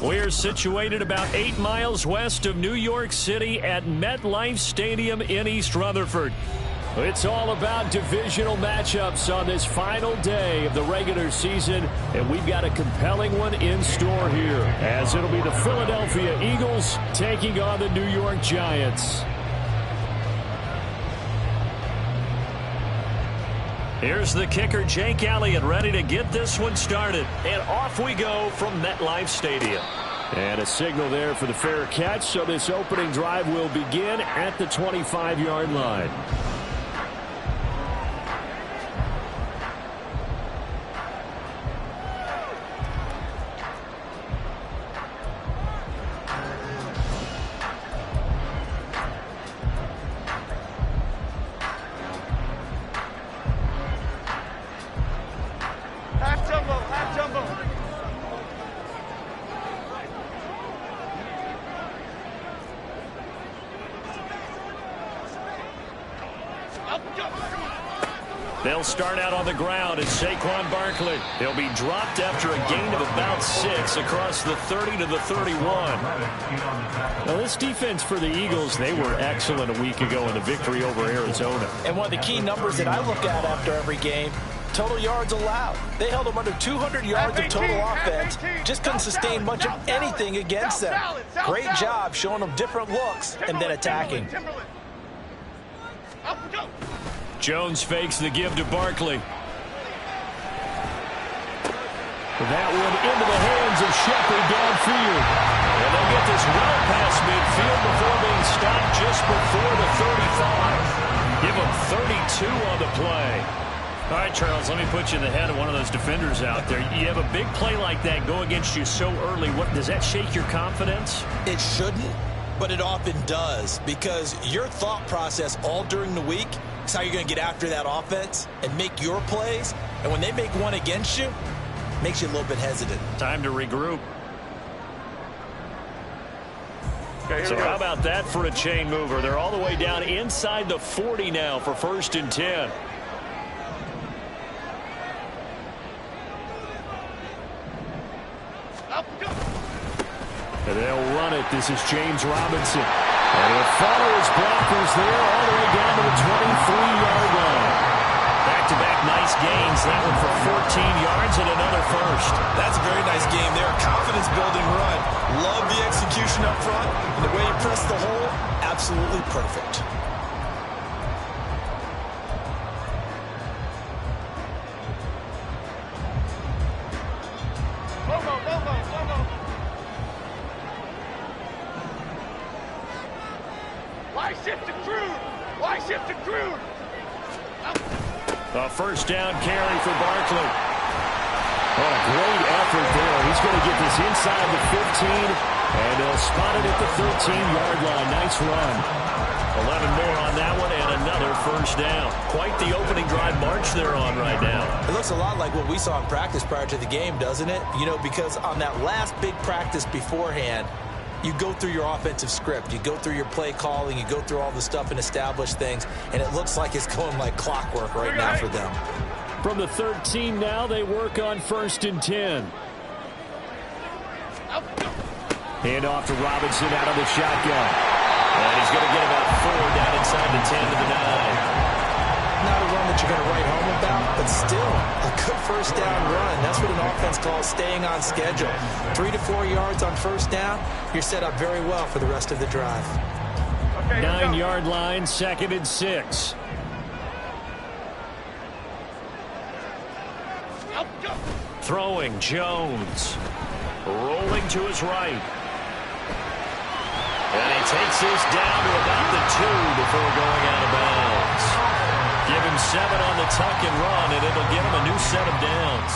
We're situated about 8 miles west of New York City at MetLife Stadium in East Rutherford. It's all about divisional matchups on this final day of the regular season, and we've got a compelling one in store here, as it'll be the Philadelphia Eagles taking on the New York Giants. Here's the kicker, Jake Elliott, ready to get this one started. And off we go from MetLife Stadium. And a signal there for the fair catch, so this opening drive will begin at the 25-yard line. They'll start out on the ground as Saquon Barkley. He'll be dropped after a gain of about 6 across the 30 to the 31. Now, this defense for the Eagles, they were excellent a week ago in the victory over Arizona. And one of the key numbers that I look at after every game, total yards allowed. They held them under 200 yards of total offense. Just couldn't sustain much of anything against them. Great job showing them different looks and then attacking. Jones fakes the give to Barkley. That one into the hands of Shepard downfield. And they'll get this well past midfield before being stopped just before the 35. Give them 32 on the play. All right, Charles, let me put you in the head of one of those defenders out there. You have a big play like that go against you so early. What, does that shake your confidence? It shouldn't, but it often does, because your thought process all during the week is how you're going to get after that offense and make your plays. And when they make one against you, it makes you a little bit hesitant. Time to regroup. Okay, so how about that for a chain mover? They're all the way down inside the 40 now for 1st and 10. And they'll run it. This is James Robinson. And he'll follow his blockers there all the way down to the 23-yard line. Back-to-back nice gains. That one for 14 yards and another first. That's a very nice game there. Confidence-building run. Love the execution up front. And the way you press the hole, absolutely perfect. A first down carry for Barkley. Oh, a great effort there. He's going to get this inside the 15, and they'll spot it at the 13-yard line. Nice run. 11 more on that one, and another first down. Quite the opening drive march they're on right now. It looks a lot like what we saw in practice prior to the game, doesn't it? You know, because on that last big practice beforehand, you go through your offensive script. You go through your play calling. You go through all the stuff and establish things. And it looks like it's going like clockwork right now for them. From the 13 now, they work on 1st and 10. Hand off to Robinson out of the shotgun. And he's going to get about 4 down inside the 10 to the 9. Not a run that you're going to write home about, but still a good first down run. That's what an offense calls staying on schedule. 3 to 4 yards on first down, you're set up very well for the rest of the drive. 9-yard line, 2nd and 6. Throwing, Jones. Rolling to his right. And he takes this down to about the 2 before going out of bounds. Give him 7 on the tuck and run, and it'll get him a new set of downs.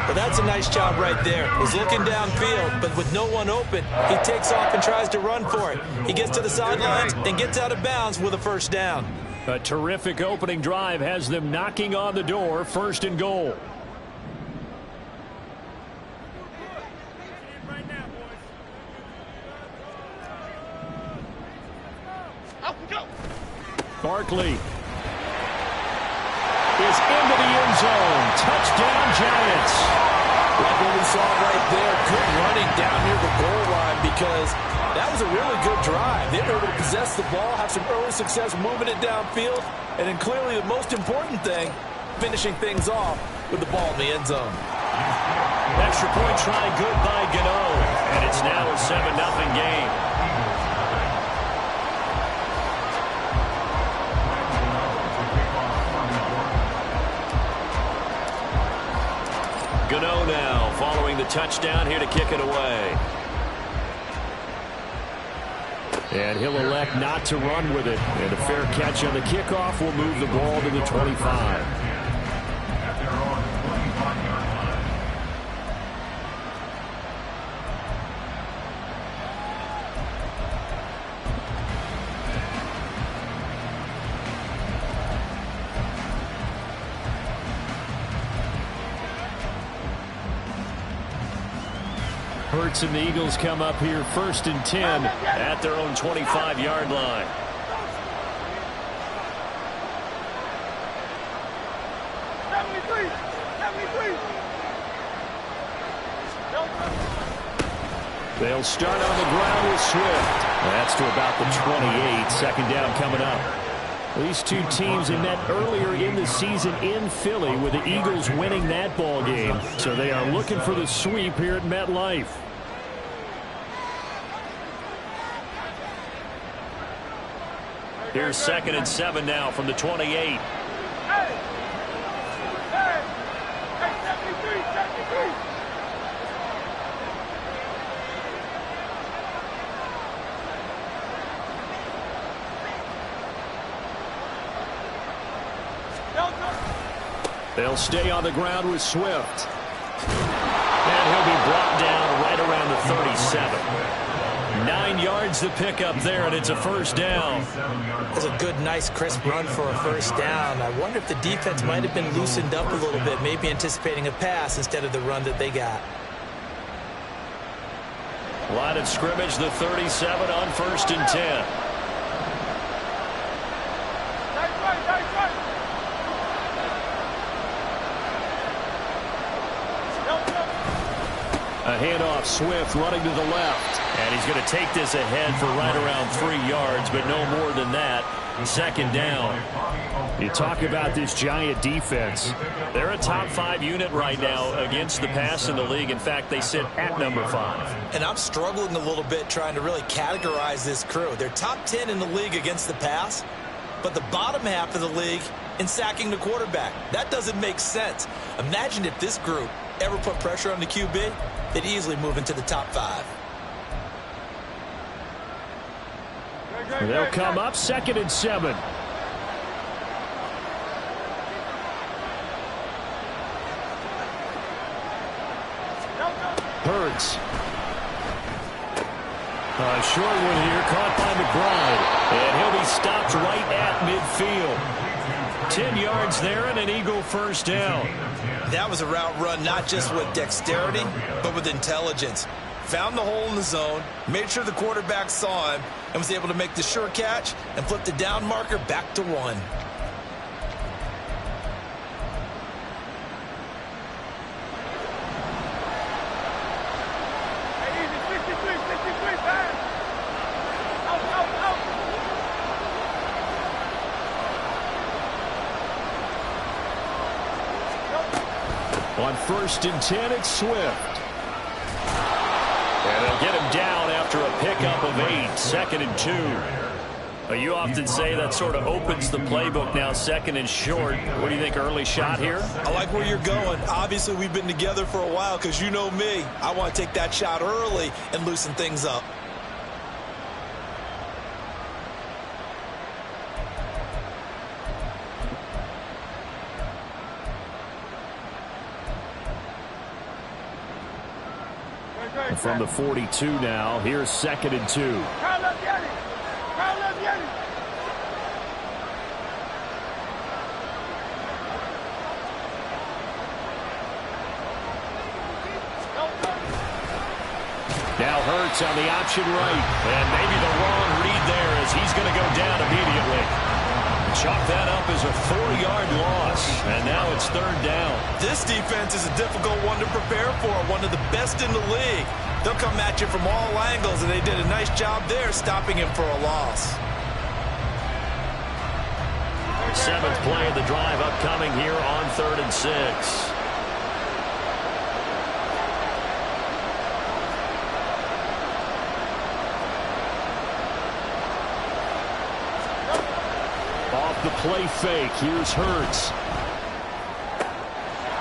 Well, that's a nice job right there. He's looking downfield, but with no one open, he takes off and tries to run for it. He gets to the sidelines and gets out of bounds with a first down. A terrific opening drive has them knocking on the door, 1st and goal. Barkley is into the end zone. Touchdown, saw right there, good running down near the goal line, because that was a really good drive. They were able to possess the ball, have some early success moving it downfield, and then clearly the most important thing, finishing things off with the ball in the end zone. Extra point try good by Gano, and it's now a 7-0 game. Gano now following the touchdown here to kick it away. And he'll elect not to run with it. And a fair catch on the kickoff will move the ball to the 25. Hurts and the Eagles come up here 1st and 10 at their own 25-yard line. They'll start on the ground with Swift. That's to about the 28. Second down coming up. These two teams have met earlier in the season in Philly, with the Eagles winning that ball game. So they are looking for the sweep here at MetLife. Here's 2nd and 7 now from the 28. They'll stay on the ground with Swift. And he'll be brought down right around the 37. 9 yards to pick up there, and it's a first down. That's a good, nice, crisp run for a first down. I wonder if the defense might have been loosened up a little bit, maybe anticipating a pass instead of the run that they got. Line of scrimmage, the 37 on 1st and 10. A handoff, Swift running to the left. And he's going to take this ahead for right around 3 yards, but no more than that. 2nd down. You talk about this Giant defense. They're a top 5 unit right now against the pass in the league. In fact, they sit at number 5. And I'm struggling a little bit trying to really categorize this crew. They're top 10 in the league against the pass, but the bottom half of the league in sacking the quarterback. That doesn't make sense. Imagine if this group ever put pressure on the QB, they'd easily move into the top 5. They'll come up 2nd and 7. Hurts. A short one here, caught by McBride. And he'll be stopped right at midfield. 10 yards there and an Eagle first down. That was a route run not just with dexterity, but with intelligence. Found the hole in the zone, made sure the quarterback saw him, and was able to make the sure catch and flip the down marker back to 1. On 1st and 10, it's Swift. And they'll get him down after a pickup of 8. 2nd and 2. You often say that sort of opens the playbook now, 2nd and short. What do you think, early shot here? I like where you're going. Obviously, we've been together for a while because you know me. I want to take that shot early and loosen things up. From the 42 now, here's 2nd and 2. Now Hurts on the option right. And maybe the wrong read there as he's going to go down immediately. Chalk that up as a 4-yard loss. And now it's 3rd down. This defense is a difficult one to prepare for, one of the best in the league. They'll come at you from all angles, and they did a nice job there stopping him for a loss. 7th play of the drive upcoming here on 3rd and 6. Off the play fake, here's Hurts.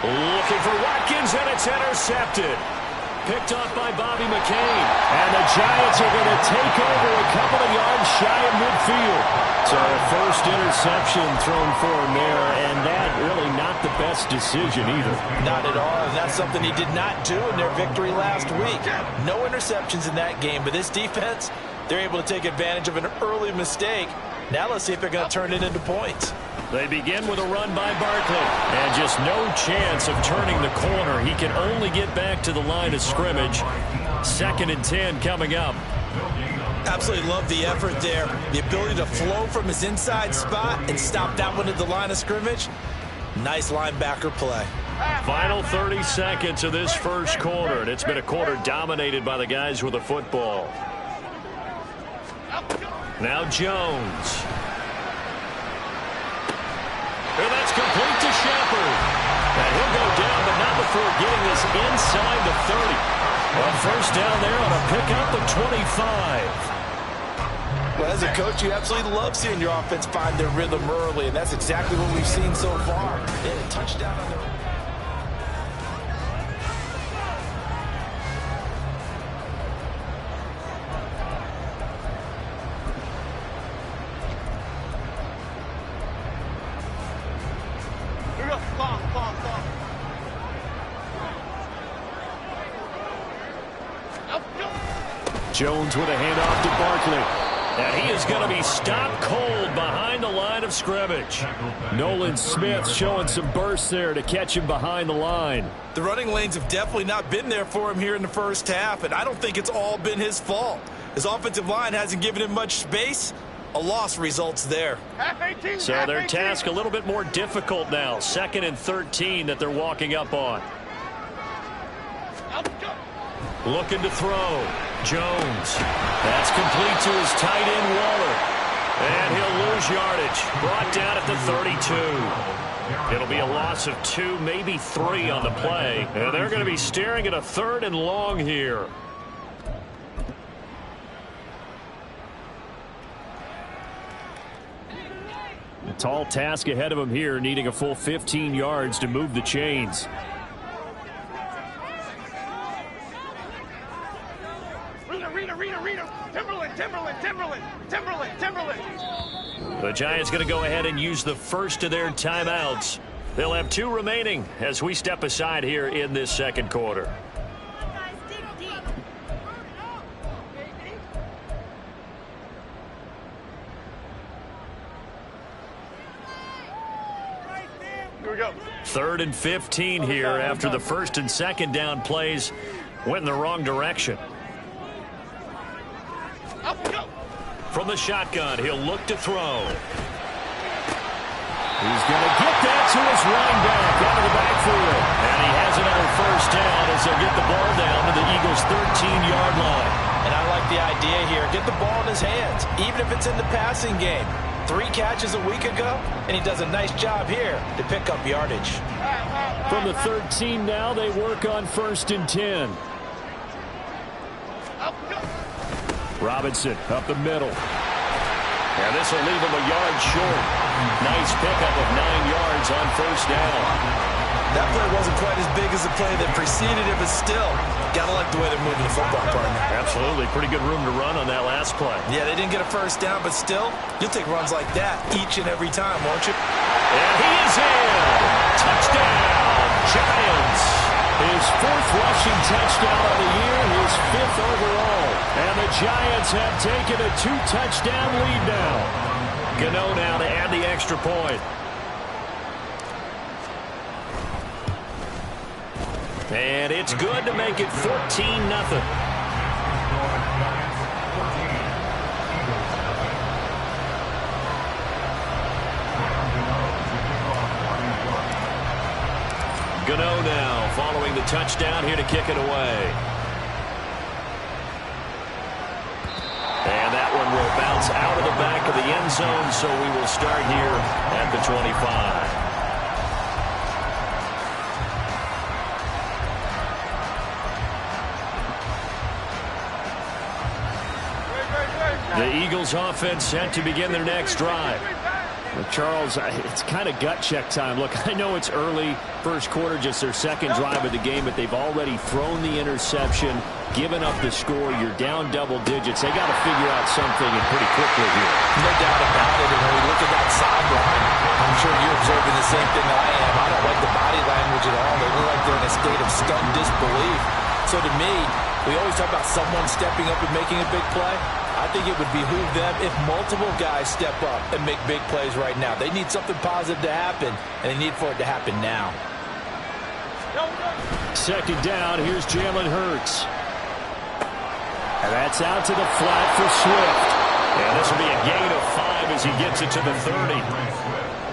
Looking for Watkins, and it's intercepted. Picked off by Bobby McCain. And the Giants are going to take over a couple of yards shy of midfield. So first interception thrown for him there, and that really not the best decision either. Not at all, and that's something he did not do in their victory last week. No interceptions in that game, but this defense, they're able to take advantage of an early mistake. Now let's see if they're going to turn it into points. They begin with a run by Barkley, and just no chance of turning the corner. He can only get back to the line of scrimmage. 2nd and 10 coming up. Absolutely love the effort there. The ability to flow from his inside spot and stop that one at the line of scrimmage. Nice linebacker play. Final 30 seconds of this first quarter, and it's been a quarter dominated by the guys with the football. Now Jones. And that's complete to Shepard. And he'll go down, but not before getting this inside the 30. A first down there on a pickup of 25. Well, as a coach, you absolutely love seeing your offense find their rhythm early, and that's exactly what we've seen so far. They had a touchdown on their... Jones with a handoff to Barkley. And he is going to be stopped cold behind the line of scrimmage. Nolan Smith showing some burst there to catch him behind the line. The running lanes have definitely not been there for him here in the first half, and I don't think it's all been his fault. His offensive line hasn't given him much space. A loss results there. So their task a little bit more difficult now. 2nd and 13 that they're walking up on. Looking to throw. Jones. That's complete to his tight end, Waller. And he'll lose yardage. Brought down at the 32. It'll be a loss of 2, maybe 3 on the play. And they're going to be staring at a 3rd and long here. A tall task ahead of him here, needing a full 15 yards to move the chains. The Giants going to go ahead and use the first of their timeouts. They'll have 2 remaining as we step aside here in this second quarter. Here we go. 3rd and 15 here after the 1st and 2nd down plays went in the wrong direction. From the shotgun, he'll look to throw. He's going to get that to his running back out of the backfield. And he has another first down as they'll get the ball down to the Eagles' 13-yard line. And I like the idea here. Get the ball in his hands, even if it's in the passing game. 3 catches a week ago, and he does a nice job here to pick up yardage. From the 13 now, they work on 1st and 10. Robinson up the middle. And this will leave him a yard short. Nice pickup of 9 yards on 1st down. That play wasn't quite as big as the play that preceded it, but still, gotta like the way they're moving the football, partner. Absolutely. Pretty good room to run on that last play. Yeah, they didn't get a first down, but still, you'll take runs like that each and every time, won't you? And he is in. Touchdown, Giants. His 4th rushing touchdown of the year, his 5th overall. And the Giants have taken a 2-touchdown lead now. Gano now to add the extra point. And it's good to make it 14-0. Gano now following the touchdown here to kick it away. And that one will bounce out of the back of the end zone, so we will start here at the 25. The Eagles offense set to begin their next drive. Well, Charles, it's kind of gut check time. Look, I know it's early, first quarter, just their second drive of the game, but they've already thrown the interception, given up the score. You're down double digits. They got to figure out something and pretty quickly here. No doubt about it. And when we look at that sideline, I'm sure you're observing the same thing I am. I don't like the body language at all. They look like they're in a state of stunned disbelief. So to me, we always talk about someone stepping up and making a big play. I think it would behoove them if multiple guys step up and make big plays right now. They need something positive to happen, and they need for it to happen now. Second down, here's Jalen Hurts. And that's out to the flat for Swift. And this will be a gain of 5 as he gets it to the 30.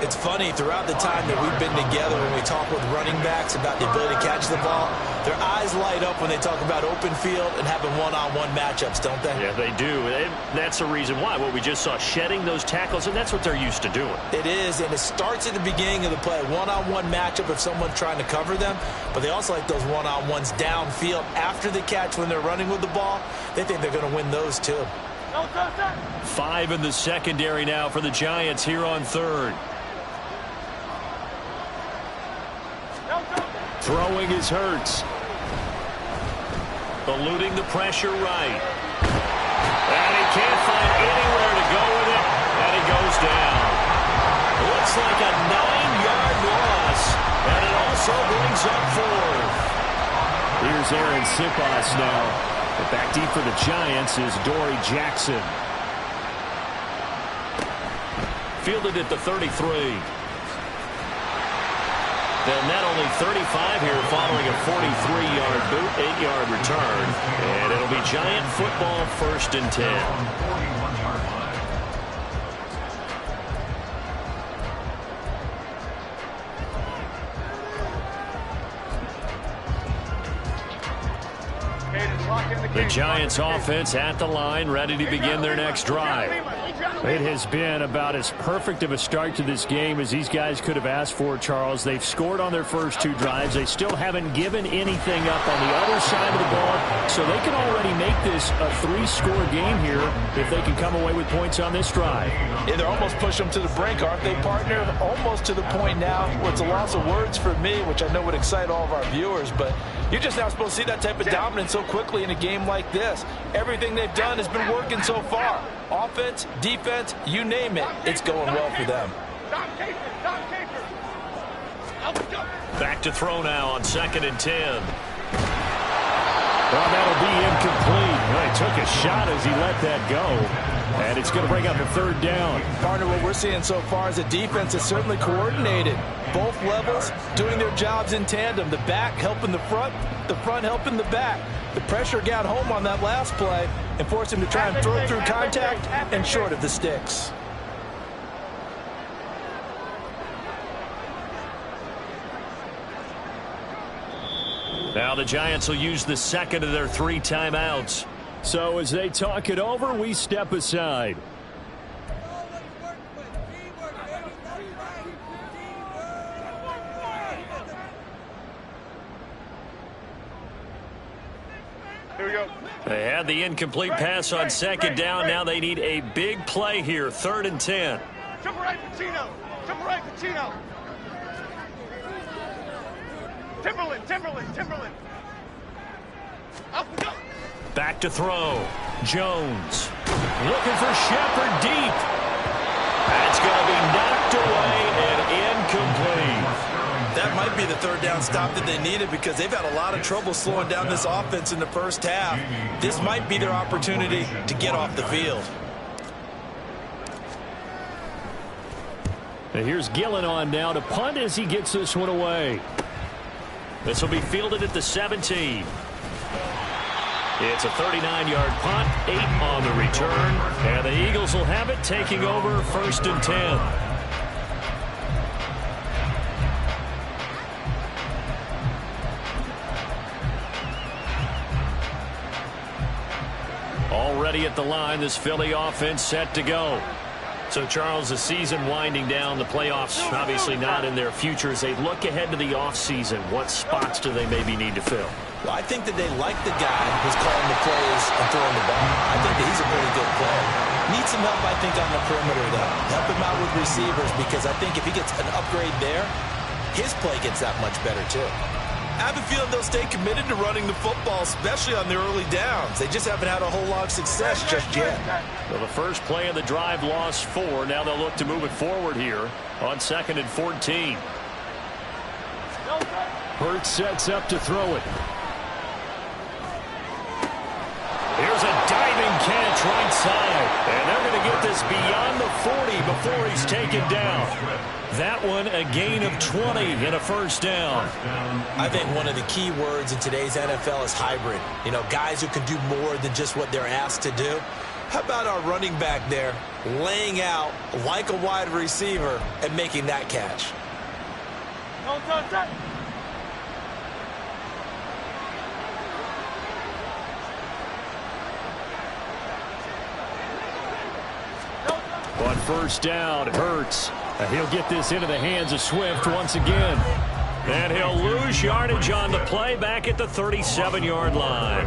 It's funny, throughout the time that we've been together when we talk with running backs about the ability to catch the ball, their eyes light up when they talk about open field and having one-on-one matchups, don't they? Yeah, they do. And that's the reason why. What we just saw, shedding those tackles, and that's what they're used to doing. It is, and it starts at the beginning of the play. One-on-one matchup if someone's trying to cover them, but they also like those one-on-ones downfield after the catch when they're running with the ball. They think they're going to win those too. 5 in the secondary now for the Giants here on third. Throwing is Hurts. Eluding the pressure right. And he can't find anywhere to go with it. And he goes down. Looks like a 9-yard loss. And it also brings up 4. Here's Aaron Sipas now. But back deep for the Giants is Dory Jackson. Fielded at the 33. And that only 35 here following a 43-yard boot, 8-yard return. And it'll be Giant football, 1st and 10. The Giants offense at the line, ready to begin their next drive. It has been about as perfect of a start to this game as these guys could have asked for, Charles. They've scored on their first 2 drives. They still haven't given anything up on the other side of the ball, so they can already make this a 3-score game here if they can come away with points on this drive. Yeah, they're almost pushing them to the brink, aren't they, partner? Almost to the point now where it's a loss of words for me, which I know would excite all of our viewers, but you're just not supposed to see that type of dominance so quickly in a game like this. Everything they've done has been working so far. Offense, defense, you name it, it's going well for them. Back to throw now on 2nd and 10. Well, that'll be incomplete. Well, he took a shot as he let that go. And it's going to bring up a 3rd down. Partner, what we're seeing so far is a defense that's certainly coordinated. Both levels doing their jobs in tandem. The back helping the front helping the back. The pressure got home on that last play and forced him to try and throw through contact and short of the sticks. Now the Giants will use the 2nd of their 3 timeouts. So as they talk it over, we step aside. Here we go. They had the incomplete pass on 2nd down. Now they need a big play here, 3rd and 10. Jump right, Pacino. Jump right, Pacino. Timberland. Up and go. Back to throw. Jones looking for Shepard deep. That's going to be knocked away and incomplete. That might be the 3rd down stop that they needed because they've had a lot of trouble slowing down this offense in the first half. This might be their opportunity to get off the field. And here's Gillen on now to punt as he gets this one away. This will be fielded at the 17. It's a 39-yard punt, 8 on the return, and the Eagles will have it taking over 1st and 10. ready at the line. This Philly offense set to go. So, Charles, the season winding down, the playoffs obviously not in their future. As they look ahead to the offseason, what spots do they maybe need to fill? Well, I think that they like the guy who's calling the plays and throwing the ball. I think that he's a really good player. Needs some help, I think, on the perimeter, though. Help him out with receivers, because I think if he gets an upgrade there, his play gets that much better, too. I have a feeling they'll stay committed to running the football, especially on their early downs. They just haven't had a whole lot of success just yet. Well, the first play of the drive lost 4. Now they'll look to move it forward here on 2nd and 14. Hurts sets up to throw it. Here's a diving catch right side. And they're going to get this beyond the 40 before he's taken down. That one a gain of 20 and a first down. I think one of the key words in today's NFL is hybrid. You know, guys who can do more than just what they're asked to do. How about our running back there laying out like a wide receiver and making that catch? On first down, Hurts. He'll get this into the hands of Swift once again. And he'll lose yardage on the play back at the 37-yard line.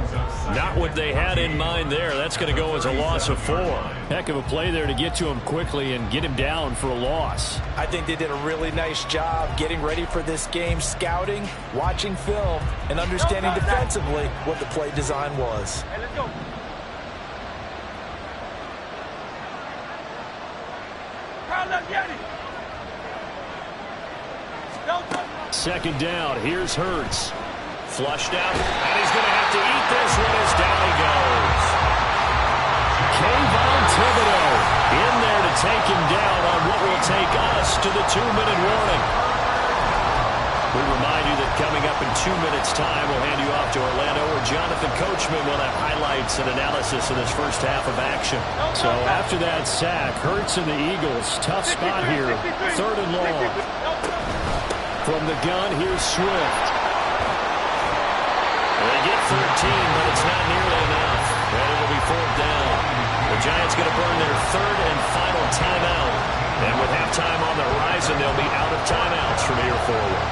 Not what they had in mind there. That's going to go as a loss of 4. Heck of a play there to get to him quickly and get him down for a loss. I think they did a really nice job getting ready for this game, scouting, watching film, and understanding defensively what the play design was. Hey, let's go. Second down, here's Hurts. Flushed out, and he's going to have to eat this one as down he goes. Kayvon Thibodeau in there to take him down on what will take us to the 2-minute warning. We remind you that coming up in 2 minutes' time, we'll hand you off to Orlando, where Jonathan Coachman will have highlights and analysis of this first half of action. So after that sack, Hurts and the Eagles, tough spot here, 3rd and long. From the gun, here's Swift. They get 13, but it's not nearly enough. And it'll be 4th down. The Giants going to burn their 3rd and final timeout. And with halftime on the horizon, they'll be out of timeouts from here forward.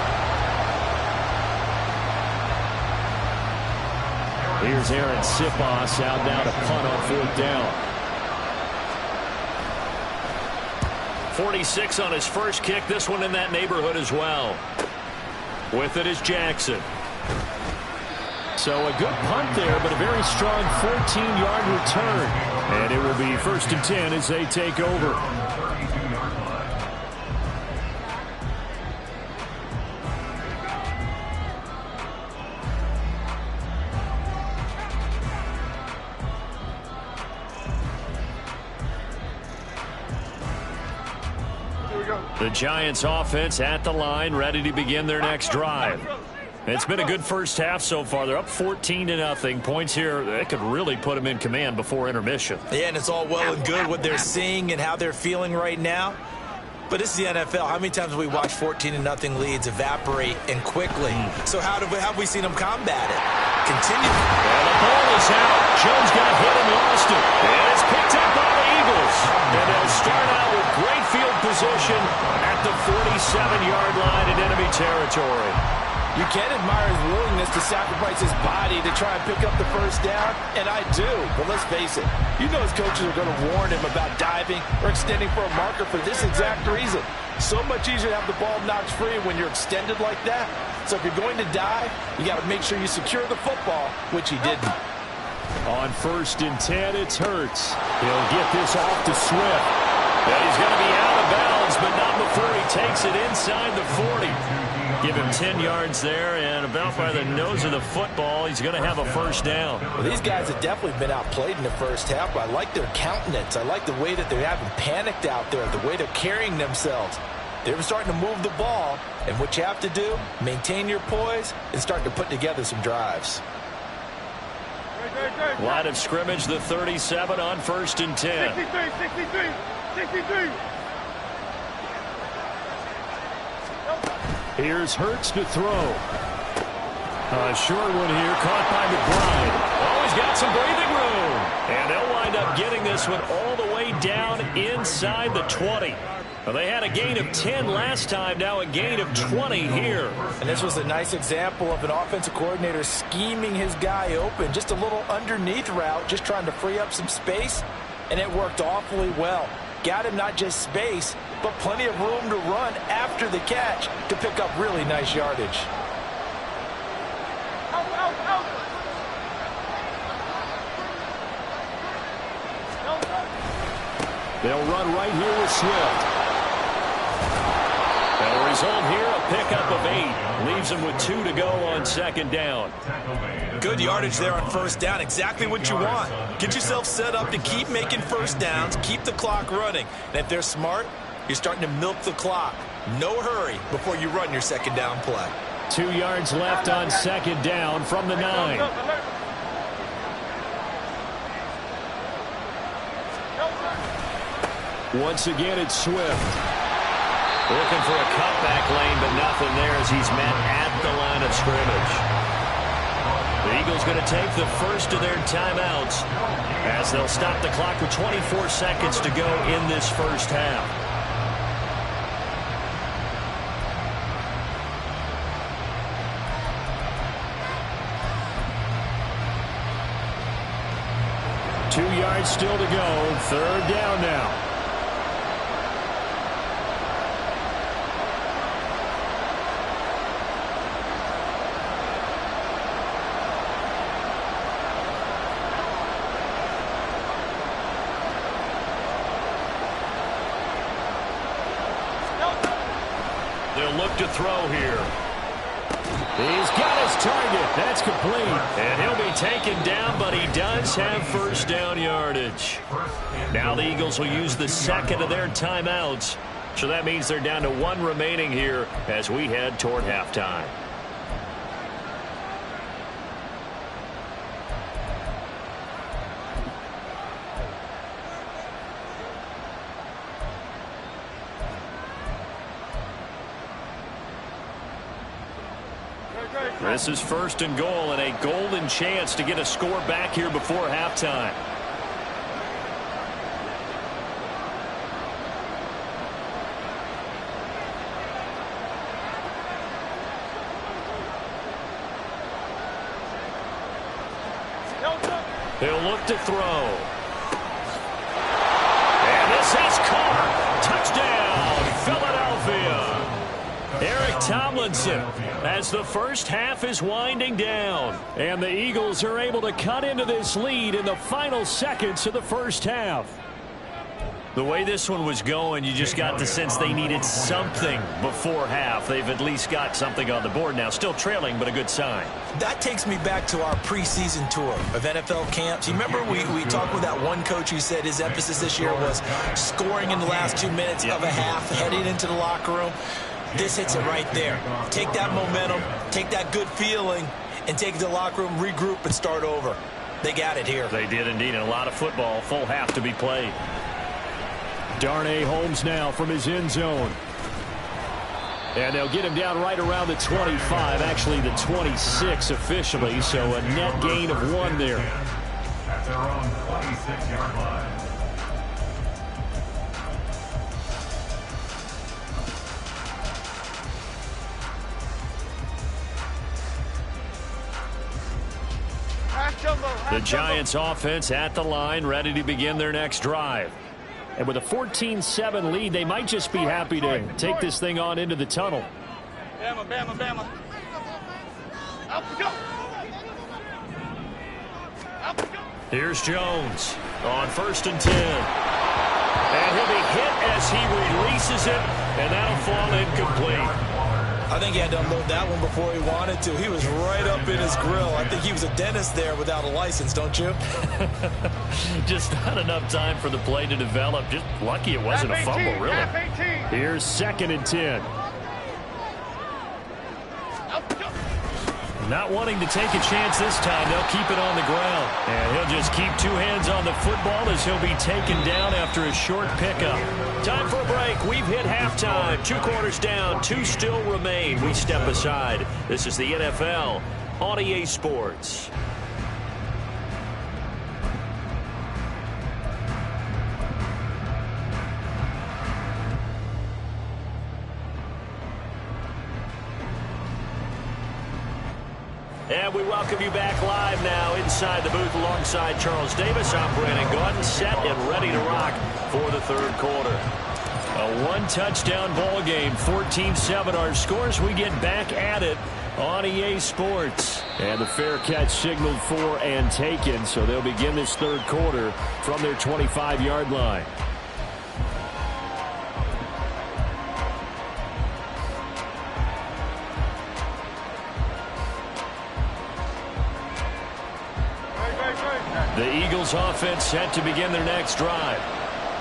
Here's Aaron Sipos out now to punt on 4th down. 46 on his first kick. This one in that neighborhood as well. With it is Jackson. So a good punt there, but a very strong 14-yard return. And it will be 1st and 10 as they take over. The Giants offense at the line, ready to begin their next drive. It's been a good first half so far. They're up 14-0. Points here, that could really put them in command before intermission. Yeah, and it's all well and good what they're seeing and how they're feeling right now. But this is the NFL. How many times have we watched 14-0 leads evaporate and quickly? So how have we seen them combat it? Continue. And the ball is out. Jones got hit and lost it. And it's picked up by the Eagles. And they'll start out with great field position at the 47-yard line in enemy territory. You can admire his willingness to sacrifice his body to try and pick up the first down, and I do. But let's face it, you know his coaches are going to warn him about diving or extending for a marker for this exact reason. So much easier to have the ball knocked free when you're extended like that. So if you're going to dive, you got to make sure you secure the football, which he didn't. On 1st and 10, it's Hurts. He'll get this off to Swift. And he's going to be out of bounds, but not before he takes it inside the 40. Give him 10 yards there, and about by the nose of the football, he's going to have a first down. Well, these guys have definitely been outplayed in the first half, but I like their countenance. I like the way that they haven't panicked out there, the way they're carrying themselves. They're starting to move the ball, and what you have to do, maintain your poise and start to put together some drives. Line of scrimmage, the 37 on 1st and 10. 63. Here's Hurts to throw. A short one here, caught by McBride. Oh, he's got some breathing room. And they'll wind end up getting this one all the way down inside the 20. Well, they had a gain of 10 last time, now a gain of 20 here. And this was a nice example of an offensive coordinator scheming his guy open. Just a little underneath route, just trying to free up some space, and it worked awfully well. Got him not just space, but plenty of room to run after the catch to pick up really nice yardage. They'll run right here with Swift. The result here, a pickup of 8. Leaves them with 2 to go on second down. Good yardage there on first down. Exactly what you want. Get yourself set up to keep making first downs, keep the clock running. And if they're smart, you're starting to milk the clock. No hurry before you run your second down play. 2 yards left on second down from the 9. Once again, it's Swift. Looking for a cutback lane, but nothing there as he's met at the line of scrimmage. The Eagles going to take the first of their timeouts as they'll stop the clock with 24 seconds to go in this first half. Two yards still to go. Third down now. Look to throw here. He's got his target. That's complete. And he'll be taken down, but he does have first down yardage. Now the Eagles will use the second of their timeouts. So that means they're down to 1 remaining here as we head toward halftime. This is first and goal and a golden chance to get a score back here before halftime. He'll look to throw. And this is caught. Touchdown, Philadelphia. Eric Tomlinson as the first half is winding down. And the Eagles are able to cut into this lead in the final seconds of the first half. The way this one was going, you just got the sense they needed something before half. They've at least got something on the board now. Still trailing, but a good sign. That takes me back to our preseason tour of NFL camps. You remember we talked with that one coach who said his emphasis this year was scoring in the last 2 minutes of a half, heading into the locker room. This hits it right there. Take that momentum, take that good feeling, and take it to the locker room, regroup, and start over. They got it here. They did indeed, and a lot of football. Full half to be played. Darnay Holmes now from his end zone. And they'll get him down right around the 25, actually the 26 officially, so a net gain of 1 there. At their own 26-yard line. The Giants offense at the line, ready to begin their next drive. And with a 14-7 lead, they might just be happy to take this thing on into the tunnel. Bama, Bama, Bama. Out we go. Out we go. Here's Jones on 1st and 10. And he'll be hit as he releases it, and that'll fall incomplete. I think he had to unload that one before he wanted to. He was right up in his grill. I think he was a dentist there without a license, don't you? Just not enough time for the play to develop. Just lucky it wasn't a fumble, really. Here's 2nd and 10. Not wanting to take a chance this time, they'll keep it on the ground. And he'll just keep 2 hands on the football as he'll be taken down after a short pickup. Time for a break. We've hit halftime. 2 quarters down, 2 still remain. We step aside. This is the NFL on EA Sports. And we welcome you back live now inside the booth alongside Charles Davis. I'm Brandon Gordon, set and ready to rock for the third quarter. A one-touchdown ball game, 14-7 our scores. We get back at it on EA Sports. And the fair catch signaled for and taken, so they'll begin this third quarter from their 25-yard line. The Eagles offense set to begin their next drive.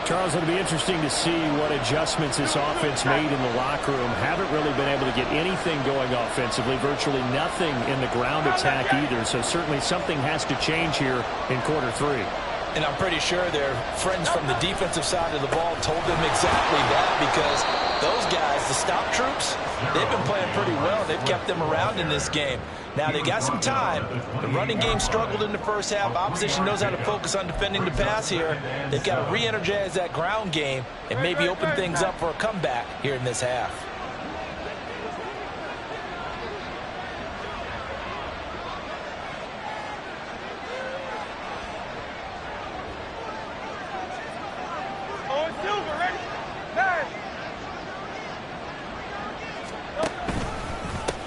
Charles, it'll be interesting to see what adjustments this offense made in the locker room. Haven't really been able to get anything going offensively, virtually nothing in the ground attack either. So certainly something has to change here in quarter three. And I'm pretty sure their friends from the defensive side of the ball told them exactly that, because those guys, the stop troops, they've been playing pretty well. They've kept them around in this game. Now, they got some time. The running game struggled in the first half. Opposition knows how to focus on defending the pass here. They've got to re-energize that ground game and maybe open things up for a comeback here in this half.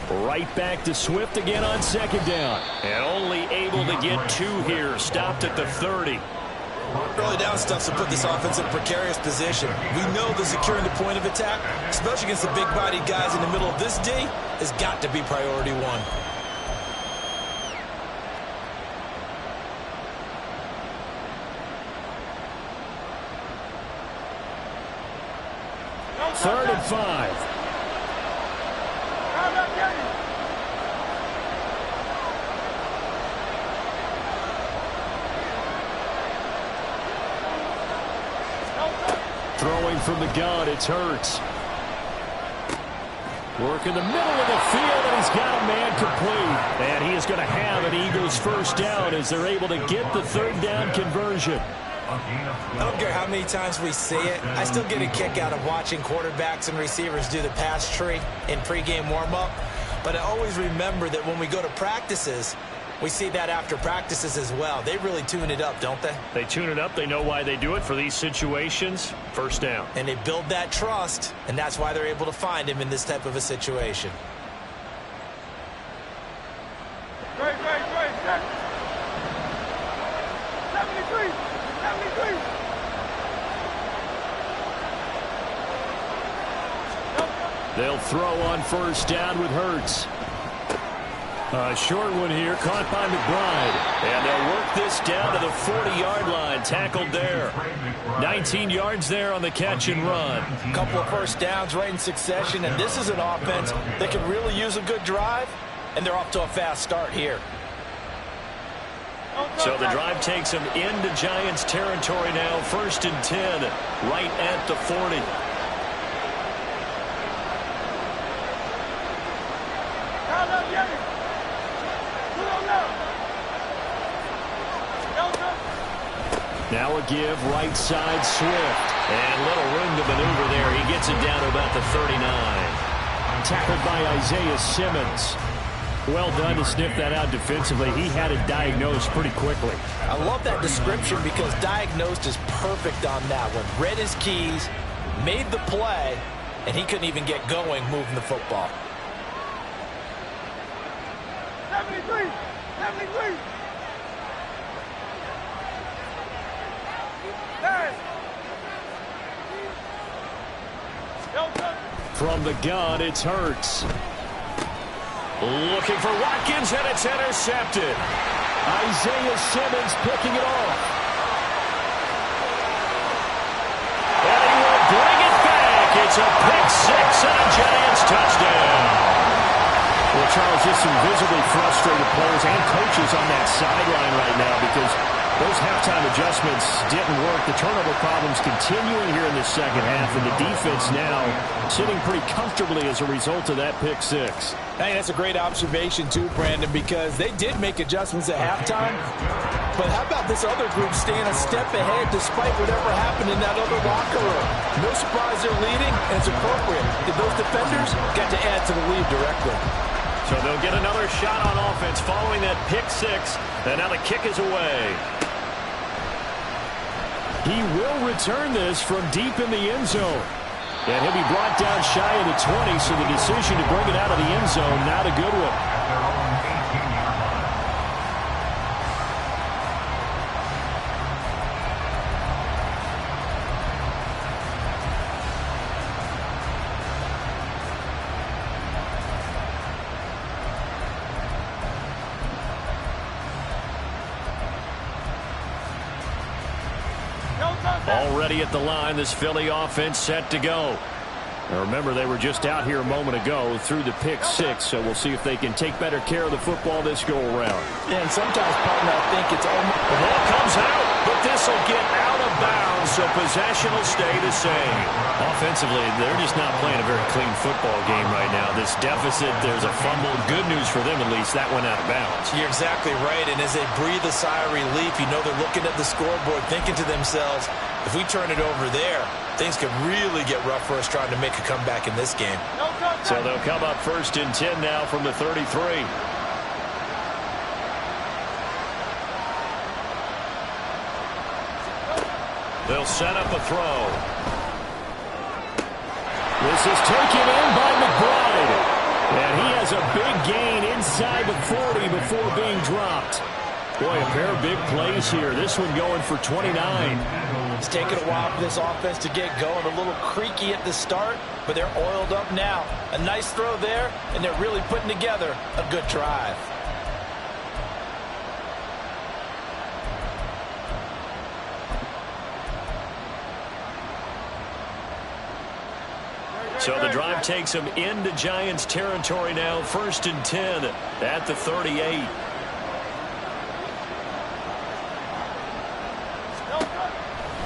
Right back to Swift again on second down. And only able to get two here. Stopped at the 30. Early down stuff to put this offense in a precarious position. We know that securing the point of attack, especially against the big-bodied guys in the middle of this D, has got to be priority one. Third and 5. Throwing from the gun, it's Hurts. Work in the middle of the field, and he's got a man complete. And he is going to have an Eagles first down as they're able to get the third down conversion. I don't care how many times we see it. I still get a kick out of watching quarterbacks and receivers do the pass tree in pregame warm-up. But I always remember that when we go to practices, we see that after practices as well. They really tune it up, don't they? They tune it up. They know why they do it for these situations. First down. And they build that trust, and that's why they're able to find him in this type of a situation. Great. 73. They'll throw on first down with Hurts. A short one here, caught by McBride. And they'll work this down to the 40-yard line, tackled there. 19 yards there on the catch and run. A couple of first downs right in succession, and this is an offense that can really use a good drive, and they're off to a fast start here. So the drive takes them into Giants territory now, 1st and 10, right at the 40. Now a give, right side, Swift. And little room to maneuver there. He gets it down to about the 39. Tackled by Isaiah Simmons. Well done to sniff that out defensively. He had it diagnosed pretty quickly. I love that description because diagnosed is perfect on that one. Read his keys, made the play, and he couldn't even get going moving the football. 73. From the gun, it's Hurts. Looking for Watkins, and it's intercepted. Isaiah Simmons picking it off. And he will bring it back. It's a pick six and a Giants touchdown. Well, Charles, just some visibly frustrated players and coaches on that sideline right now because those halftime adjustments didn't work. The turnover problems continuing here in the second half, and the defense now sitting pretty comfortably as a result of that pick six. Hey, that's a great observation too, Brandon, because they did make adjustments at halftime. But how about this other group staying a step ahead despite whatever happened in that other locker room? No surprise they're leading, and it's appropriate. Those defenders got to add to the lead directly. So they'll get another shot on offense following that pick six. And now the kick is away. He will return this from deep in the end zone. And he'll be brought down shy of the 20, so the decision to bring it out of the end zone, not a good one. At their own 18-yard line. Already at the line, this Philly offense set to go. Now remember, they were just out here a moment ago through the pick six, so we'll see if they can take better care of the football this go-around. Yeah, and sometimes, partner, I think it's almost... The ball comes out, but this will get out of bounds, so possession will stay the same. Offensively, they're just not playing a very clean football game right now. This deficit, there's a fumble. Good news for them, at least. That went out of bounds. You're exactly right, and as they breathe a sigh of relief, you know they're looking at the scoreboard, thinking to themselves, if we turn it over there, things could really get rough for us trying to make a comeback in this game. So they'll come up 1st and 10 now from the 33. They'll set up a throw. This is taken in by McBride. And he has a big gain inside the 40 before being dropped. Boy, a pair of big plays here. This one going for 29. It's taken a while for this offense to get going. A little creaky at the start, but they're oiled up now. A nice throw there, and they're really putting together a good drive. So the drive takes them into Giants territory now. 1st and 10 at the 38.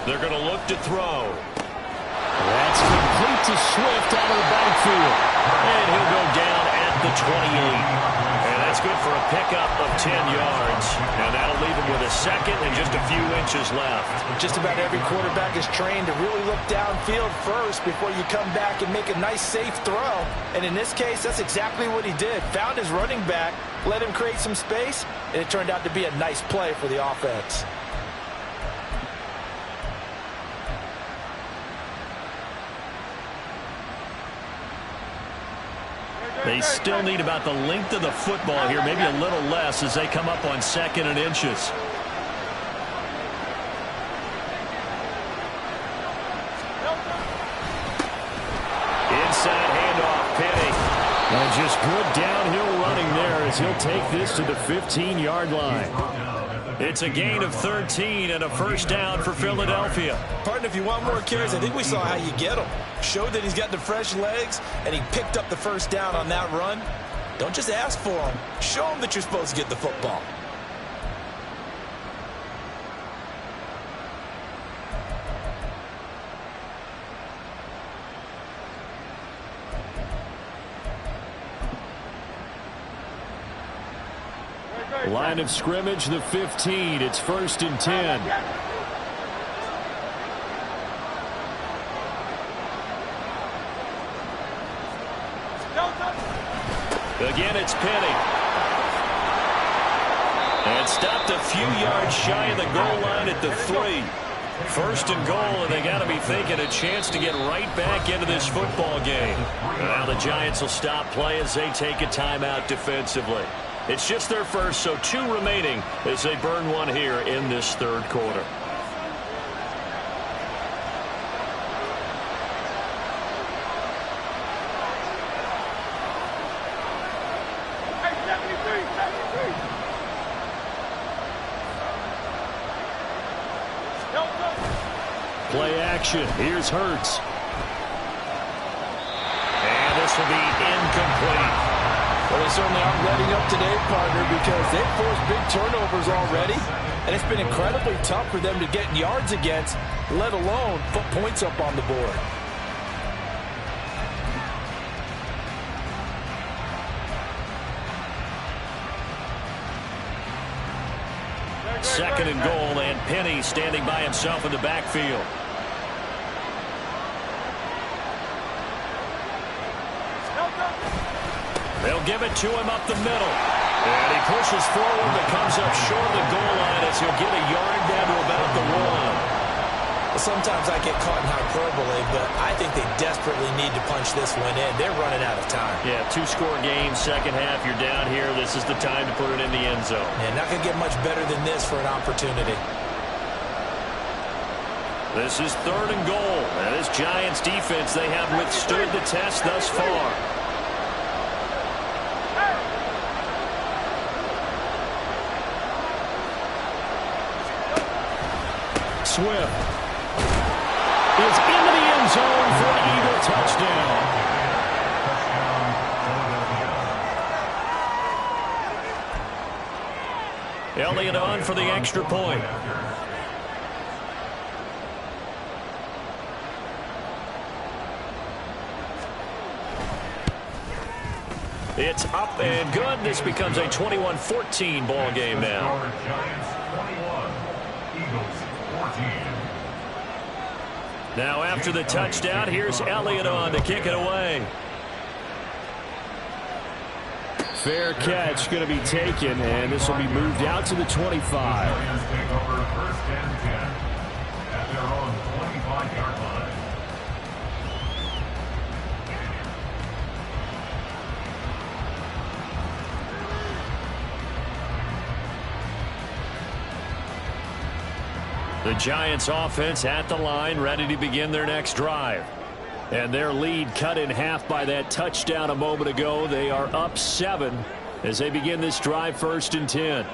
They're going to look to throw. That's complete to Swift out of the backfield. And he'll go down at the 28. And that's good for a pickup of 10 yards. And that'll leave him with a second and just a few inches left. Just about every quarterback is trained to really look downfield first before you come back and make a nice, safe throw. And in this case, that's exactly what he did. Found his running back, let him create some space, and it turned out to be a nice play for the offense. They still need about the length of the football here, maybe a little less as they come up on 2nd and inches. Inside handoff, Penny. And just good downhill running there as he'll take this to the 15-yard line. It's a gain of 13 and a 1st down for Philadelphia. Partner, if you want more carries, I think we saw how you get them. Showed that he's got the fresh legs, and he picked up the 1st down on that run. Don't just ask for him. Show him that you're supposed to get the football. Line of scrimmage, the 15. It's 1st and 10. Again, it's Penny. And stopped a few yards shy of the goal line at the 3. 1st and goal, and they got to be thinking a chance to get right back into this football game. Now the Giants will stop play as they take a timeout defensively. It's just their first, so 2 remaining as they burn one here in this 3rd quarter. Play action. Here's Hurts. And this will be incomplete. Well, they certainly aren't letting up today, partner, because they've forced big turnovers already, and it's been incredibly tough for them to get yards against, let alone put points up on the board. Second and goal, and Penny standing by himself in the backfield. They'll They'll give it to him up the middle. And he pushes forward but comes up short of the goal line as he'll get a yard down to about the 1. Sometimes I get caught in hyperbole, but I think they desperately need to punch this one in. They're running out of time. Yeah, 2-score game, second half, you're down here. This is the time to put it in the end zone. And not going to get much better than this for an opportunity. This is 3rd and goal. And this Giants defense, they have withstood the test thus far. Swift is into the end zone for an Eagle touchdown. Elliott on for the extra point. It's up and good. This becomes a 21-14 ball game now. Giants 21, Eagles 14. Now after the touchdown, here's Elliott on to kick it away. Fair catch going to be taken, and this will be moved out to the 25. Giants take over 1st and 10 at their own 25-yard line. The Giants offense at the line, ready to begin their next drive. And their lead cut in half by that touchdown a moment ago. They are up 7 as they begin this drive 1st and 10.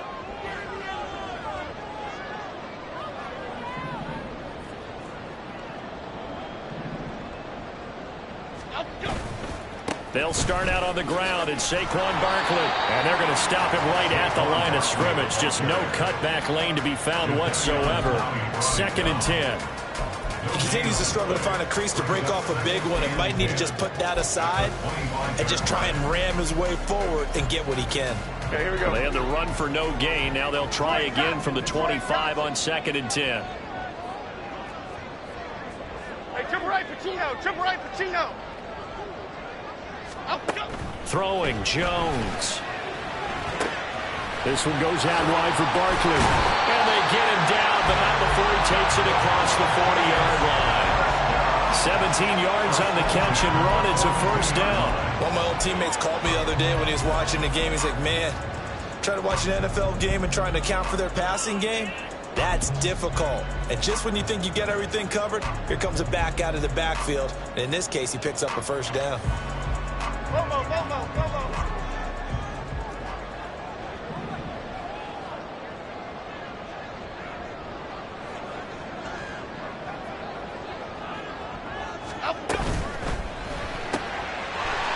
They'll start out on the ground, and Saquon Barkley. And they're going to stop him right at the line of scrimmage. Just no cutback lane to be found whatsoever. 2nd and 10. He continues to struggle to find a crease to break off a big one, and might need to just put that aside and just try and ram his way forward and get what he can. Okay, here we go. They had the run for no gain. Now they'll try again from the 25 on 2nd and 10. Hey, triple right, Pacino. Triple right, Pacino. Throwing Jones. This one goes out wide for Barkley. And they get him down, but not before he takes it across the 40-yard line. 17 yards on the catch and run. It's a 1st down. One of my old teammates called me the other day when he was watching the game. He's like, man, trying to watch an NFL game and trying to account for their passing game, that's difficult. And just when you think you get everything covered, here comes a back out of the backfield. And in this case, he picks up a 1st down. Momo.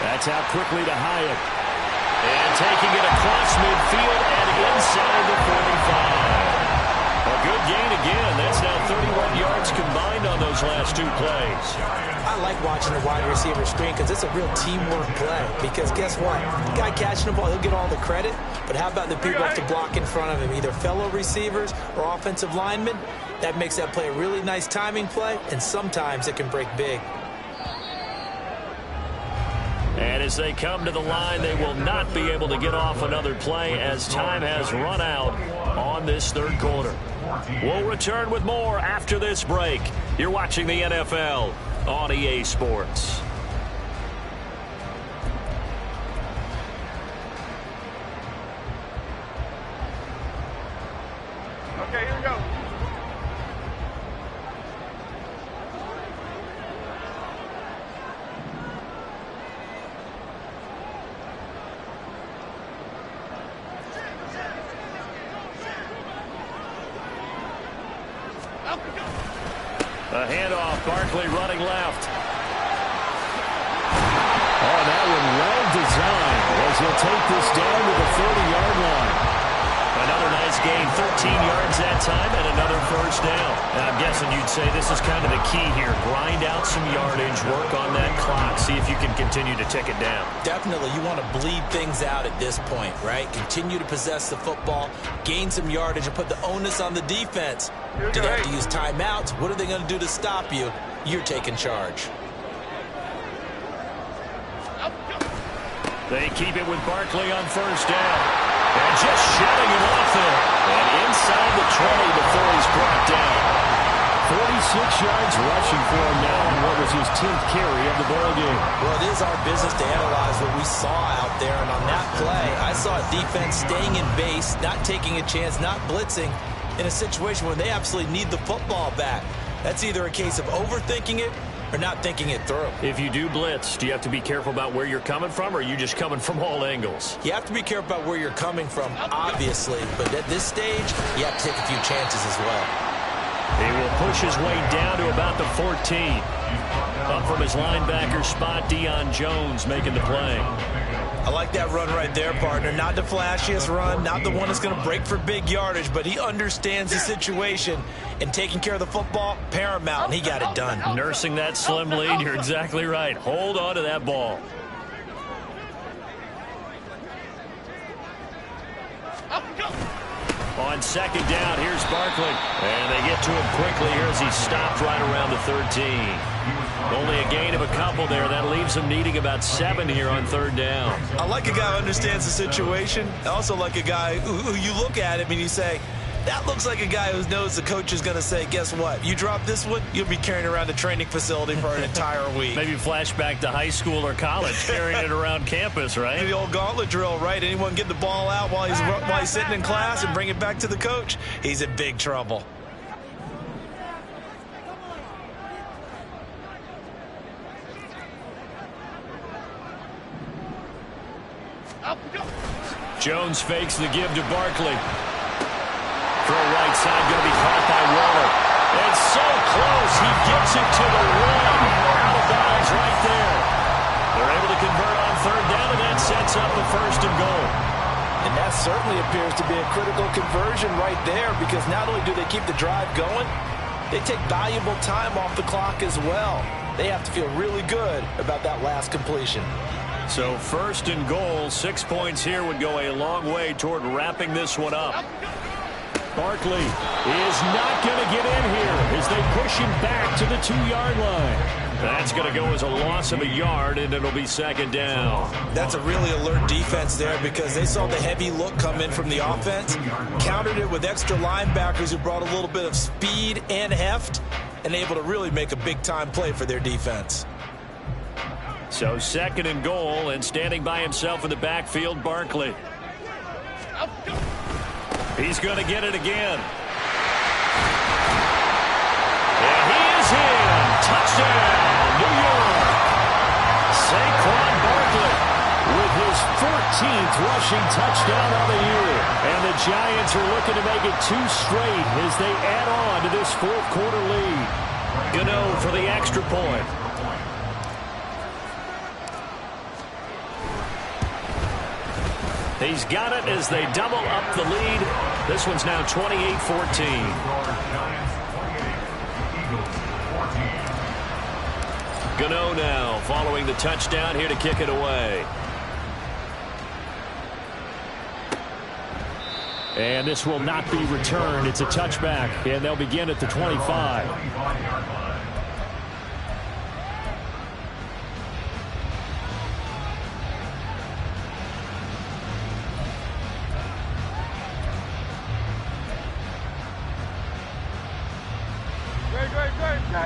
That's out quickly to Hyatt. And taking it across midfield and inside the 45. A good gain again. That's now 31 yards combined on those last 2 plays. I like watching the wide receiver screen because it's a real teamwork play. Because guess what? The guy catching the ball, he'll get all the credit. But how about the people have to block in front of him, either fellow receivers or offensive linemen? That makes that play a really nice timing play, and sometimes it can break big. And as they come to the line, they will not be able to get off another play as time has run out on this 3rd quarter. We'll return with more after this break. You're watching the NFL on EA Sports. Okay, here we go. A handoff, Barkley running left. Oh, that one well designed as he'll take this down to the 30-yard line. Another nice gain, 13 yards that time, and another 1st down. And I'm guessing you'd say this is kind of the key here. Grind out some yardage, work on that clock, see if you can continue to tick it down. Definitely, you want to bleed things out at this point, right? Continue to possess the football, gain some yardage, and put the onus on the defense. Do they have to use timeouts? What are they going to do to stop you? You're taking charge. They keep it with Barkley on first down. And just shutting him off there. And inside the 20 before he's brought down. 46 yards rushing for him now on what was his 10th carry of the ball game. Well, it is our business to analyze what we saw out there. And on that play, I saw a defense staying in base, not taking a chance, not blitzing in a situation where they absolutely need the football back. That's either a case of overthinking it or not thinking it through. If you do blitz, do you have to be careful about where you're coming from, or are you just coming from all angles? You have to be careful about where you're coming from, obviously. But at this stage, you have to take a few chances as well. He will push his way down to about the 14. Up from his linebacker spot, Deion Jones making the play. I like that run right there, partner. Not the flashiest run, not the one that's going to break for big yardage, but he understands the situation, and taking care of the football, paramount, and he got it done. Nursing that slim lead, you're exactly right. Hold on to that ball. On second down, here's Barkley. And they get to him quickly here as he stopped right around the 13. Only a gain of a couple there. That leaves him needing about 7 here on third down. I like a guy who understands the situation. I also like a guy who you look at him and you say, that looks like a guy who knows the coach is going to say, guess what? You drop this one, you'll be carrying around the training facility for an entire week. Maybe flashback to high school or college, carrying it around campus, right? The old gauntlet drill, right? Anyone get the ball out while he's sitting in class and bring it back to the coach, he's in big trouble. Jones fakes the give to Barkley. Throw right side, going to be caught by Waller. It's so close. He gets it to the 1. Out of bounds right there. They're able to convert on third down, and that sets up the first and goal. And that certainly appears to be a critical conversion right there, because not only do they keep the drive going, they take valuable time off the clock as well. They have to feel really good about that last completion. So first and goal, 6 points here would go a long way toward wrapping this one up. Barkley is not going to get in here as they push him back to the 2-yard line. That's going to go as a loss of a yard, and it'll be second down. That's a really alert defense there, because they saw the heavy look come in from the offense, countered it with extra linebackers who brought a little bit of speed and heft, and able to really make a big-time play for their defense. So second and goal, and standing by himself in the backfield, Barkley. He's going to get it again. And he is in. Touchdown, New York. Saquon Barkley with his 14th rushing touchdown of the year. And the Giants are looking to make it 2 straight as they add on to this fourth quarter lead. Gano for the extra point. He's got it as they double up the lead. This one's now 28-14. Gano now following the touchdown here to kick it away. And this will not be returned. It's a touchback, and they'll begin at the 25.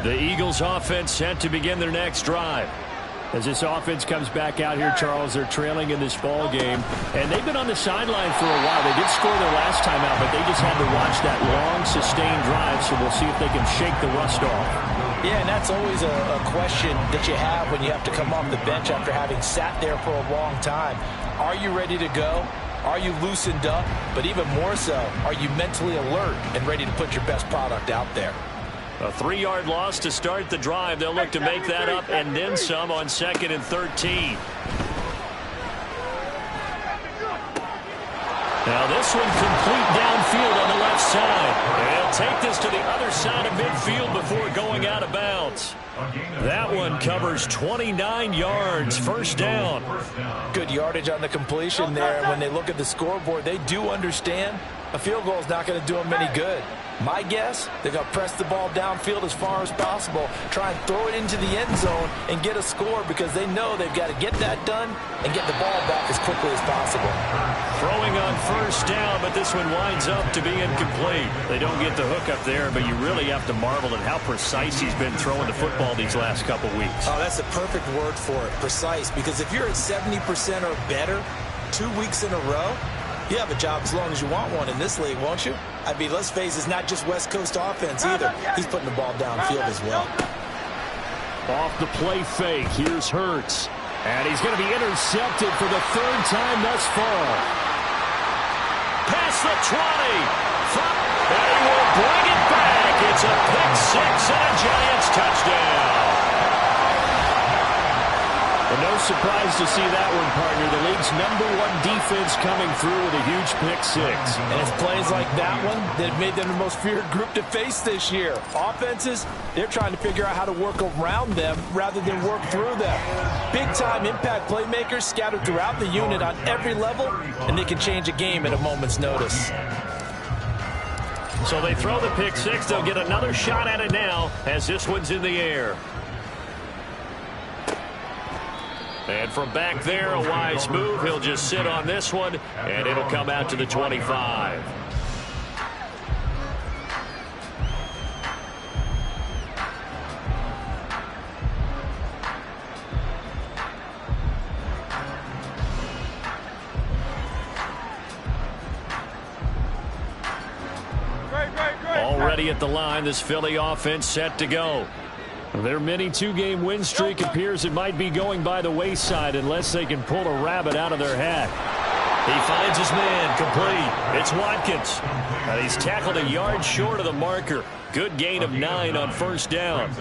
The Eagles offense set to begin their next drive. As this offense comes back out here, Charles, they're trailing in this ball game. And they've been on the sideline for a while. They did score their last time out, but they just had to watch that long, sustained drive. So we'll see if they can shake the rust off. Yeah, and that's always a question that you have when you have to come off the bench after having sat there for a long time. Are you ready to go? Are you loosened up? But even more so, are you mentally alert and ready to put your best product out there? A 3-yard loss to start the drive. They'll look to make that up and then some on second and 13. Now this one complete downfield on the left side. They'll take this to the other side of midfield before going out of bounds. That one covers 29 yards. First down. Good yardage on the completion there. When they look at the scoreboard, they do understand a field goal is not going to do them any good. My guess, they're going to press the ball downfield as far as possible, try and throw it into the end zone and get a score because they know they've got to get that done and get the ball back as quickly as possible. Throwing on first down, but this one winds up to be incomplete. They don't get the hook up there, but you really have to marvel at how precise he's been throwing the football these last couple weeks. Oh, that's the perfect word for it, precise, because if you're at 70% or better 2 weeks in a row, you have a job as long as you want one in this league, won't you? I mean, let's face it, it's not just West Coast offense either. He's putting the ball downfield as well. Off the play fake, here's Hurts. And he's going to be intercepted for the third time thus far. Past the 20. And he will bring it back. It's a pick six and a Giants touchdown. Well, no surprise to see that one, partner. The league's #1 defense coming through with a huge pick six. And it's plays like that one that have made them the most feared group to face this year. Offenses, they're trying to figure out how to work around them rather than work through them. Big-time impact playmakers scattered throughout the unit on every level, and they can change a game at a moment's notice. So they throw the pick six. They'll get another shot at it now as this one's in the air. And from back there, a wise move. He'll just sit on this one, and it'll come out to the 25. Already at the line, this Philly offense set to go. Their mini two-game win streak appears it might be going by the wayside unless they can pull a rabbit out of their hat. He finds his man, complete. It's Watkins. And he's tackled a yard short of the marker. Good gain of 9 on first down.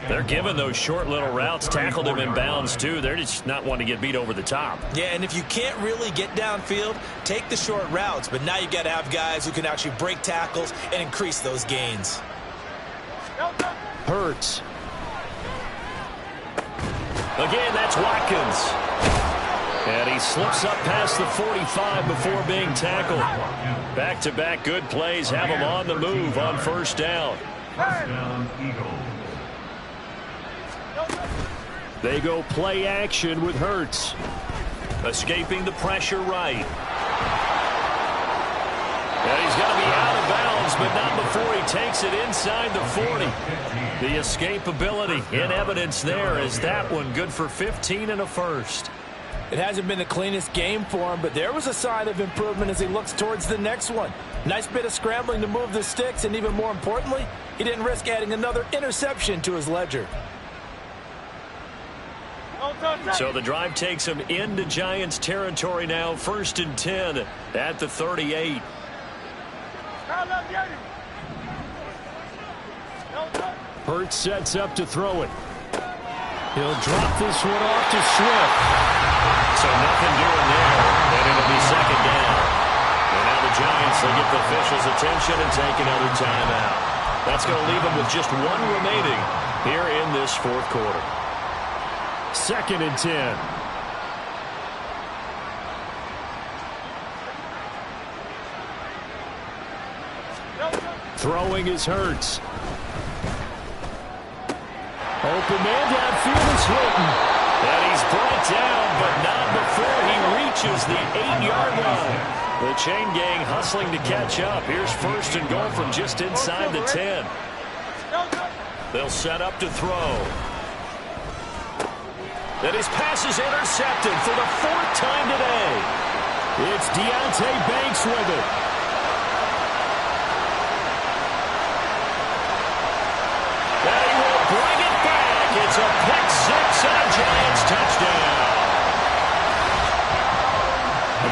They're giving those short little routes. Tackled him in bounds, too. They're just not wanting to get beat over the top. Yeah, and if you can't really get downfield, take the short routes. But now you've got to have guys who can actually break tackles and increase those gains. Hurts. Again, that's Watkins. And he slips up past the 45 before being tackled. Back-to-back good plays have him on the move on first down. They go play action with Hurts. Escaping the pressure right. And he's going to be out of bounds, but not before he takes it inside the 40. The escapability in evidence there is that one good for 15 and a first. It hasn't been the cleanest game for him, but there was a sign of improvement as he looks towards the next one. Nice bit of scrambling to move the sticks, and even more importantly, he didn't risk adding another interception to his ledger. So the drive takes him into Giants territory now, 1st and 10 at the 38. Hurts sets up to throw it. He'll drop this one off to Swift. So nothing doing there, and it'll be second down. And now the Giants will get the officials' attention and take another timeout. That's going to leave them with just one remaining here in this fourth quarter. 2nd and 10. Throwing is Hurts. Open man downfield is Hilton. And he's brought down, but not before he reaches the 8-yard line. The chain gang hustling to catch up. Here's 1st and goal from just inside the 10. They'll set up to throw. And his pass is intercepted for the 4th time today. It's Deontay Banks with it. And he will bring it back. It's a pick six and a Giants touchdown.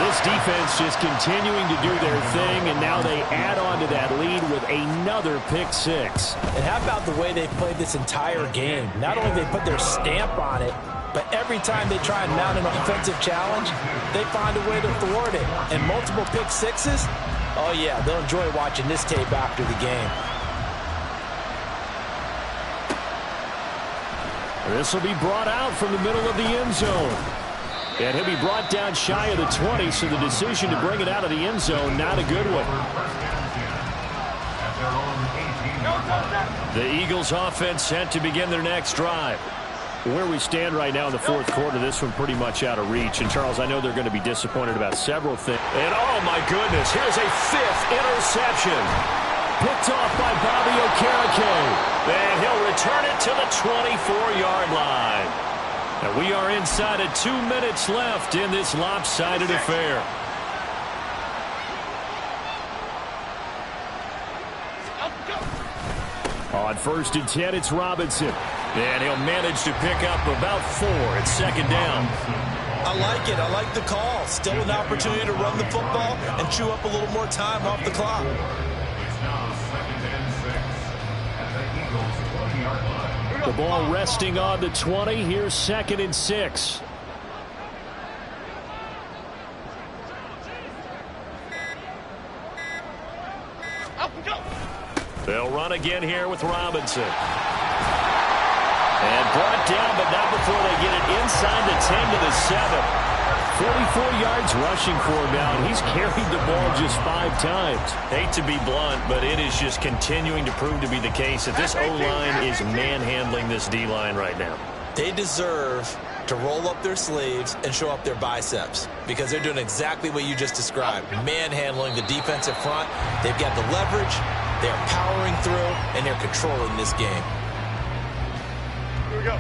This defense just continuing to do their thing, and now they add on to that lead with another pick six. And how about the way they played this entire game? Not only they put their stamp on it, but every time they try and mount an offensive challenge, they find a way to thwart it. And multiple pick sixes, oh yeah, they'll enjoy watching this tape after the game. This will be brought out from the middle of the end zone. And he'll be brought down shy of the 20, so the decision to bring it out of the end zone, not a good one. their own 18-yard line. The Eagles offense set to begin their next drive. Where we stand right now in the fourth quarter, this one pretty much out of reach. And, Charles, I know they're going to be disappointed about several things. And, oh, my goodness, here's a fifth interception. Picked off by Bobby Okereke. And he'll return it to the 24-yard line. And we are inside of 2 minutes left in this lopsided affair. On 1st and 10, it's Robinson. And he'll manage to pick up about 4 at second down. I like it. I like the call. Still an opportunity to run the football and chew up a little more time off the clock. It's now 2nd and 6 at the Eagles' 20-yard line. The ball resting on the 20. Here's 2nd and 6. They'll run again here with Robinson. And brought down, but not before they get it inside the 10 to the 7. 44 yards rushing for him now, and he's carried the ball just 5 times. Hate to be blunt, but it is just continuing to prove to be the case that this O-line is manhandling this D-line right now. They deserve to roll up their sleeves and show up their biceps because they're doing exactly what you just described, manhandling the defensive front. They've got the leverage, they're powering through, and they're controlling this game. Here we go.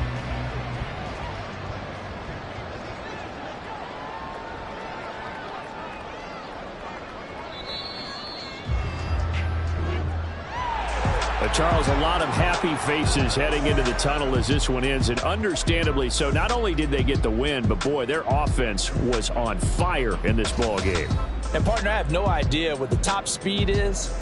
Charles, a lot of happy faces heading into the tunnel as this one ends, and understandably so. Not only did they get the win, but, boy, their offense was on fire in this ball game. And, partner, I have no idea what the top speed is.